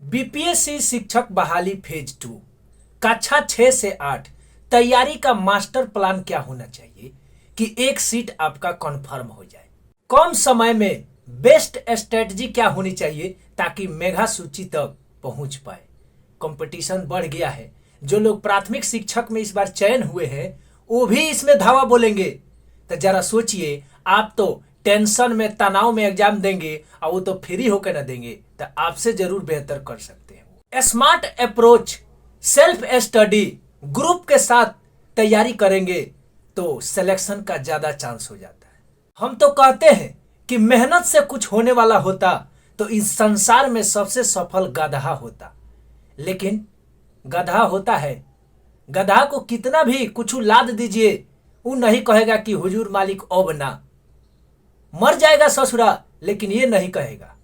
BPSC शिक्षक बहाली phase 2 कक्षा 6 से 8 तैयारी का मास्टर प्लान क्या होना चाहिए कि एक सीट आपका कन्फर्म हो जाए। कम समय में बेस्ट स्ट्रेटजी क्या होनी चाहिए ताकि मेगा सूची तक पहुंच पाए। कंपटीशन बढ़ गया है। जो लोग प्राथमिक शिक्षक में इस बार चयन हुए हैं वो भी इसमें धावा बोलेंगे। तो जरा सोचिए, आप तो टेंशन में तनाव में एग्जाम देंगे और वो तो फ्री होकर ना देंगे, तो आपसे जरूर बेहतर कर सकते हैं। Smart approach, self study, group के साथ तैयारी करेंगे तो सिलेक्शन का ज्यादा चांस हो जाता है। हम तो कहते हैं कि मेहनत से कुछ होने वाला होता तो इस संसार में सबसे सफल गधा होता। लेकिन गधा होता है, गधा को कितना भी कुछ लाद दीजिए वो नहीं कहेगा कि हुजूर मालिक अब ना, मर जाएगा ससुरा, लेकिन ये नहीं कहेगा।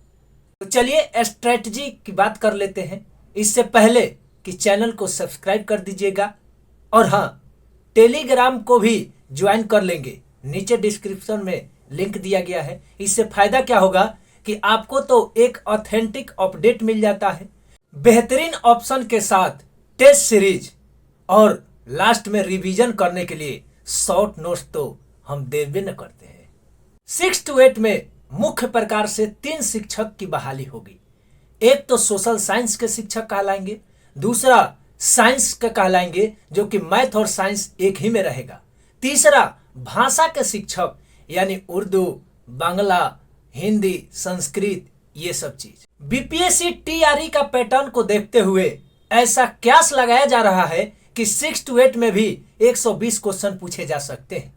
तो चलिए स्ट्रेटजी की बात कर लेते हैं। इससे पहले कि चैनल को सब्सक्राइब कर दीजिएगा और हाँ, टेलीग्राम को भी ज्वाइन कर लेंगे। नीचे डिस्क्रिप्शन में लिंक दिया गया है। इससे फायदा क्या होगा कि आपको तो एक ऑथेंटिक अपडेट मिल जाता है, बेहतरीन ऑप्शन के साथ टेस्ट सीरीज और लास्ट में रिवीजन करने के लिए शॉर्ट नोट्स तो हम देवे न करते हैं। 6 to 8 में मुख्य प्रकार से 3 शिक्षक की बहाली होगी। एक तो सोशल साइंस के शिक्षक कहलाएंगे, दूसरा साइंस के कहलाएंगे जो कि मैथ और साइंस एक ही में रहेगा, तीसरा भाषा के शिक्षक यानी उर्दू, बांग्ला, हिंदी, संस्कृत, ये सब चीज। बीपीएससी टीआरई का पैटर्न को देखते हुए ऐसा क्यास लगाया जा रहा है कि 6 to 8 में भी 120 क्वेश्चन पूछे जा सकते हैं,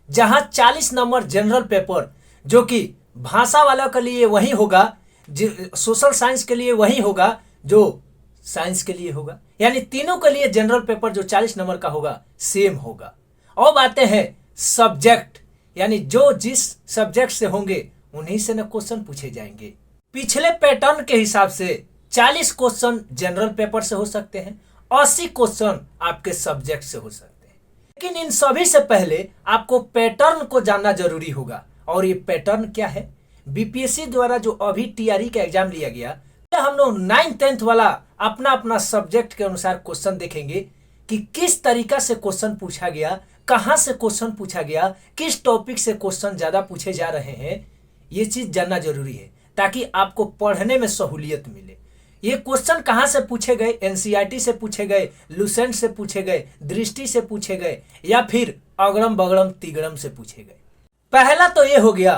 जहां 40 नंबर जनरल पेपर जो कि भाषा वाला के लिए वही होगा, सोशल साइंस के लिए वही होगा जो साइंस के लिए होगा, यानी तीनों के लिए जनरल पेपर जो 40 नंबर का होगा सेम होगा। अब आते हैं सब्जेक्ट, यानी जो जिस सब्जेक्ट से होंगे उन्हीं से न क्वेश्चन पूछे जाएंगे। पिछले पैटर्न के हिसाब से 40 क्वेश्चन जनरल पेपर से हो सकते हैं, 80 क्वेश्चन आपके सब्जेक्ट से हो सकते हैं। लेकिन इन सभी से पहले आपको पैटर्न को जानना जरूरी होगा। और ये पैटर्न क्या है? बीपीएससी द्वारा जो अभी टीआरई का एग्जाम लिया गया, हम लोग 9th 10th वाला अपना अपना सब्जेक्ट के अनुसार क्वेश्चन देखेंगे कि किस तरीका से क्वेश्चन पूछा गया, कहां से क्वेश्चन पूछा गया, किस टॉपिक से क्वेश्चन ज्यादा पूछे जा रहे हैं। ये चीज जानना जरूरी है ताकि आपको पढ़ने में सहूलियत मिले। ये क्वेश्चन कहां से पूछे गए? एनसीईआरटी से पूछे गए, लुसेंट से पूछे गए, दृष्टि से पूछे गए, या फिर अगड़म बगड़म तिगड़म से पूछे गए। पहला तो ये हो गया,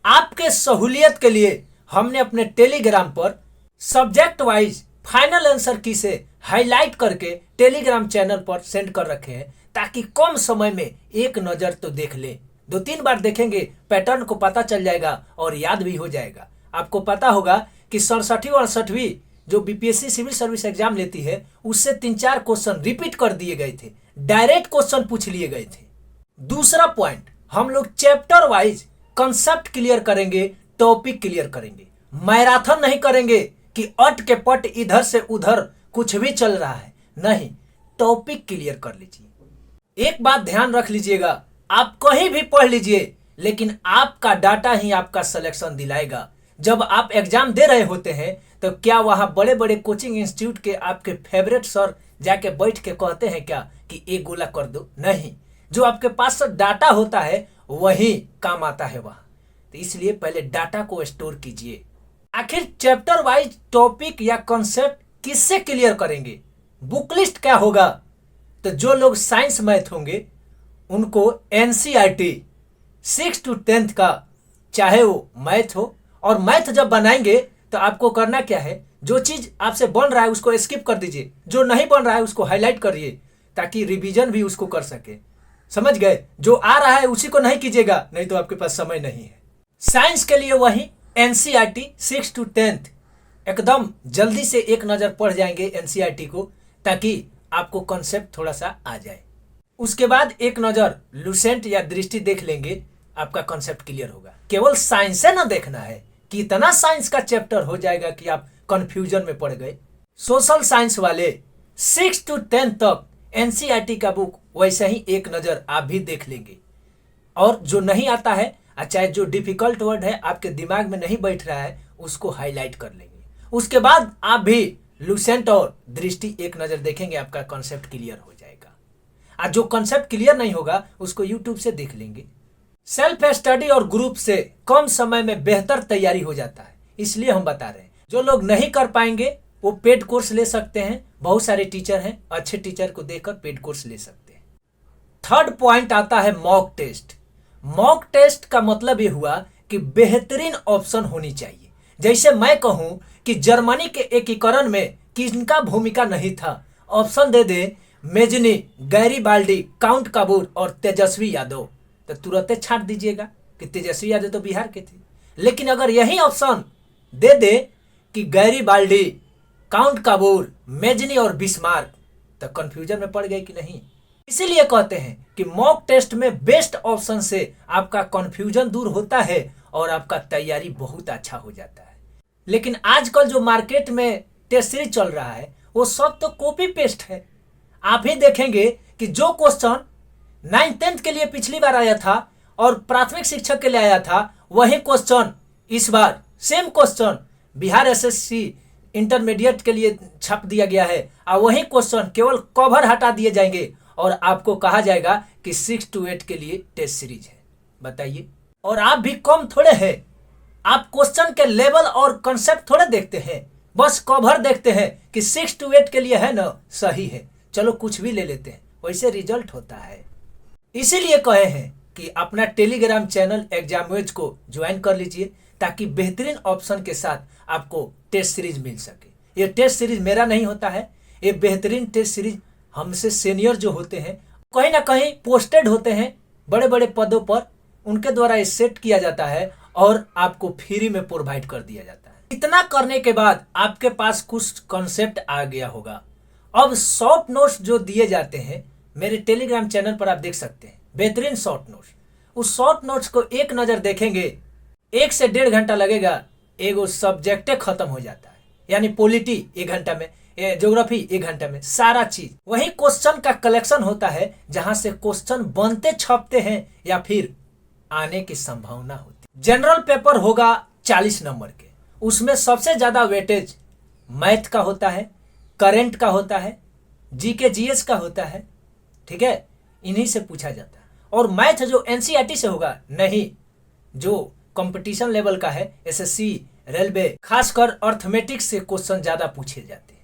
आपके सहूलियत के लिए हमने अपने टेलीग्राम पर सब्जेक्ट वाइज फाइनल आंसर की से हाईलाइट करके टेलीग्राम चैनल पर सेंड कर रखे हैं ताकि कम समय में एक नजर तो देख ले। 2-3 बार देखेंगे, पैटर्न को पता चल जाएगा और याद भी हो जाएगा। आपको पता होगा कि 67वीं और 68वीं जो बीपीएससी सिविल सर्विस एग्जाम लेती है उससे 3-4 क्वेश्चन रिपीट कर दिए गए थे, डायरेक्ट क्वेश्चन पूछ लिए गए थे। दूसरा पॉइंट, हम लोग चैप्टर वाइज कंसेप्ट क्लियर करेंगे, टॉपिक क्लियर करेंगे। मैराथन नहीं करेंगे कि अट के पट इधर से उधर कुछ भी चल रहा है, नहीं, टॉपिक क्लियर कर लीजिए। एक बात ध्यान रख लीजिएगा, आप कहीं भी पढ़ लीजिए लेकिन आपका डाटा ही आपका सिलेक्शन दिलाएगा। जब आप एग्जाम दे रहे होते हैं तो क्या वहां बड़े बड़े कोचिंग इंस्टीट्यूट के आपके फेवरेट सर जाके बैठ के कहते हैं क्या कि एक गोला कर दो? नहीं, जो आपके पास डाटा होता है वही काम आता है वहां। तो इसलिए पहले डाटा को स्टोर कीजिए। आखिर चैप्टर वाइज टॉपिक या कॉन्सेप्ट किससे क्लियर करेंगे? बुक लिस्ट क्या होगा? तो जो लोग साइंस मैथ होंगे उनको एनसीईआरटी 6 to 10th का, चाहे वो मैथ हो, और मैथ जब बनाएंगे तो आपको करना क्या है, जो चीज आपसे बन रहा है उसको स्किप कर दीजिए, जो नहीं बन रहा है उसको हाईलाइट करिए ताकि रिवीजन भी उसको कर सके। समझ गए? जो आ रहा है उसी को नहीं कीजिएगा, नहीं तो आपके पास समय नहीं है। साइंस के लिए वही एनसीईआरटी 6 to 10th एकदम जल्दी से एक नजर पढ़ जाएंगे एनसीईआरटी को ताकि आपको कॉन्सेप्ट थोड़ा सा आ जाए। उसके बाद एक नजर लुसेंट या दृष्टि देख लेंगे, आपका कॉन्सेप्ट क्लियर होगा। केवल साइंस से ना देखना है कि इतना साइंस का चैप्टर हो जाएगा कि आप कंफ्यूजन में पड़ गए। सोशल साइंस वाले 6 to 10 तक एनसीईआरटी का बुक वैसे ही एक नजर आप भी देख लेंगे, और जो नहीं आता है, चाहे जो डिफिकल्ट वर्ड है आपके दिमाग में नहीं बैठ रहा है, उसको हाईलाइट कर लेंगे। उसके बाद आप भी लुसेंट और दृष्टि एक नज़र देखेंगे, आपका कॉन्सेप्ट क्लियर हो जाएगा। और जो कॉन्सेप्ट क्लियर नहीं होगा उसको यूट्यूब से देख लेंगे। सेल्फ स्टडी और ग्रुप से कम समय में बेहतर तैयारी हो जाता है, इसलिए हम बता रहे हैं। जो लोग नहीं कर पाएंगे वो पेड कोर्स ले सकते हैं, बहुत सारे टीचर हैं, अच्छे टीचर को देखकर पेड कोर्स ले सकते हैं। थर्ड पॉइंट आता है मॉक टेस्ट। मॉक टेस्ट का मतलब ये हुआ कि बेहतरीन ऑप्शन होनी चाहिए। जैसे मैं कहूं कि जर्मनी के एकीकरण में किसका भूमिका नहीं था, ऑप्शन दे दे मेजनी, गैरीबाल्डी, काउंट कपूर और तेजस्वी यादव, तो तुरंत छांट दीजिएगा कि तेजस्वी यादव तो बिहार के थे। लेकिन अगर यही ऑप्शन दे दे कि गैरीबाल्डी, काउंट कपूर, मेजनी और बिस्मार्क, तो कंफ्यूजन में पड़ गए कि नहीं। इसीलिए कहते हैं कि मॉक टेस्ट में बेस्ट ऑप्शन से आपका कंफ्यूजन दूर होता है और आपका तैयारी बहुत अच्छा हो जाता है। लेकिन आजकल जो मार्केट में टेस्ट सीरीज चल रहा है वो सब तो कॉपी पेस्ट है। आप ही देखेंगे कि जो क्वेश्चन 9th-10th के लिए पिछली बार आया था और प्राथमिक शिक्षक के लिए आया था, वही क्वेश्चन इस बार same question Bihar SSC intermediate के लिए छाप दिया गया है और वही क्वेश्चन केवल कवर हटा दिए जाएंगे और आपको कहा जाएगा कि 6 to 8 के लिए टेस्ट सीरीज है। बताइए, और आप भी कम थोड़े हैं, आप क्वेश्चन के लेवल और कंसेप्ट थोड़े देखते हैं, बस कवर देखते हैं कि 6 to 8 के लिए है ना, सही है, चलो कुछ भी ले लेते हैं, वैसे रिजल्ट होता है। इसीलिए कहे हैं कि अपना टेलीग्राम चैनल एग्जामवेज को ज्वाइन कर लीजिए ताकि बेहतरीन ऑप्शन के साथ आपको टेस्ट सीरीज मिल सके। ये टेस्ट सीरीज मेरा नहीं होता है, ये बेहतरीन टेस्ट सीरीज हमसे सीनियर जो होते हैं, कहीं ना कहीं पोस्टेड होते हैं बड़े बड़े पदों पर, उनके द्वारा ये सेट किया जाता है और आपको फ्री में प्रोवाइड कर दिया जाता है। इतना करने के बाद आपके पास कुछ कॉन्सेप्ट आ गया होगा। अब शॉर्ट नोट्स जो दिए जाते हैं मेरे टेलीग्राम चैनल पर आप देख सकते हैं, बेहतरीन शॉर्ट नोट्स। उस शॉर्ट नोट्स को एक नज़र देखेंगे, 1 से 1.5 घंटा लगेगा, एगो सब्जेक्टे खत्म हो जाता है। यानी पॉलिटी 1 घंटा में, ज्योग्राफी 1 घंटा में, सारा चीज वही क्वेश्चन का कलेक्शन होता है जहां से क्वेश्चन बनते छपते हैं या फिर आने की संभावना होती है। जनरल पेपर होगा 40 नंबर के, उसमें सबसे ज्यादा वेटेज मैथ का होता है, करंट का होता है, जीके जीएस का होता है, ठीक है, इन्हीं से पूछा जाता है। और मैथ जो एनसीईआरटी से होगा नहीं, जो कंपटीशन लेवल का है, एसएससी, रेलवे, खासकर अर्थमेटिक्स से क्वेश्चन ज्यादा पूछे जाते हैं।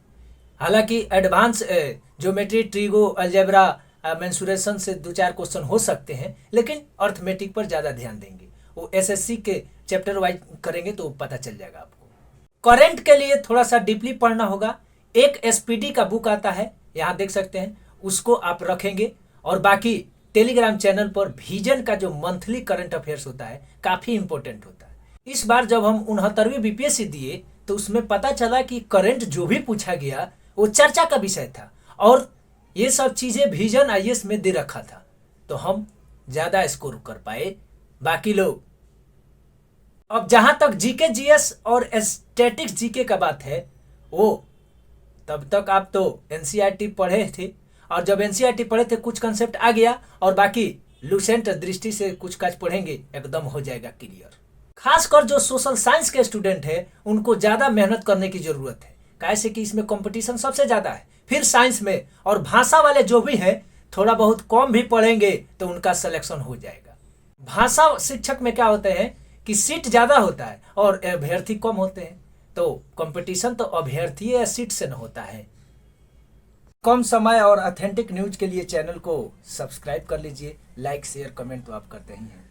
हालांकि advance geometry, trigo, algebra, mensuration से 2-4 क्वेश्चन हो सकते हैं, लेकिन अर्थमेटिक पर ज्यादा ध्यान देंगे, वो एसएससी के चैप्टर वाइज करेंगे तो पता चल जाएगा आपको। करंट के लिए थोड़ा सा डीपली पढ़ना होगा। एक एसपीडी का बुक आता है, यहाँ देख सकते हैं, उसको आप रखेंगे। और बाकी टेलीग्राम चैनल पर विजन का जो मंथली करंट अफेयर्स होता है काफी इंपॉर्टेंट होता है। इस बार जब हम 69वीं बीपीएससी दिए तो उसमें पता चला कि करंट जो भी पूछा गया वो चर्चा का विषय था और ये सब चीजें विजन आईएएस में दे रखा था, तो हम ज्यादा स्कोर कर पाए, बाकी लोग। अब जहां तक जीके जीएस और स्टैटिक्स जीके का बात है, वो तब तक आप तो एनसीईआरटी पढ़े थे और जब एनसीईआरटी पढ़े थे कुछ कंसेप्ट आ गया और बाकी लुसेंट दृष्टि से कुछ काज पढ़ेंगे, एकदम हो जाएगा क्लियर। खासकर जो सोशल साइंस के स्टूडेंट हैं उनको ज्यादा मेहनत करने की जरूरत है, कैसे कि इसमें कंपटीशन सबसे ज्यादा है। फिर साइंस में और भाषा वाले जो भी हैं थोड़ा बहुत कम भी पढ़ेंगे तो उनका सिलेक्शन हो जाएगा। भाषा शिक्षक में क्या होते हैं कि सीट ज्यादा होता है और अभ्यर्थी कम होते हैं, तो कंपटीशन तो अभ्यर्थी या सीट से न होता है। कम समय और ऑथेंटिक न्यूज के लिए चैनल को सब्सक्राइब कर लीजिए, लाइक शेयर कमेंट तो आप करते ही हैं।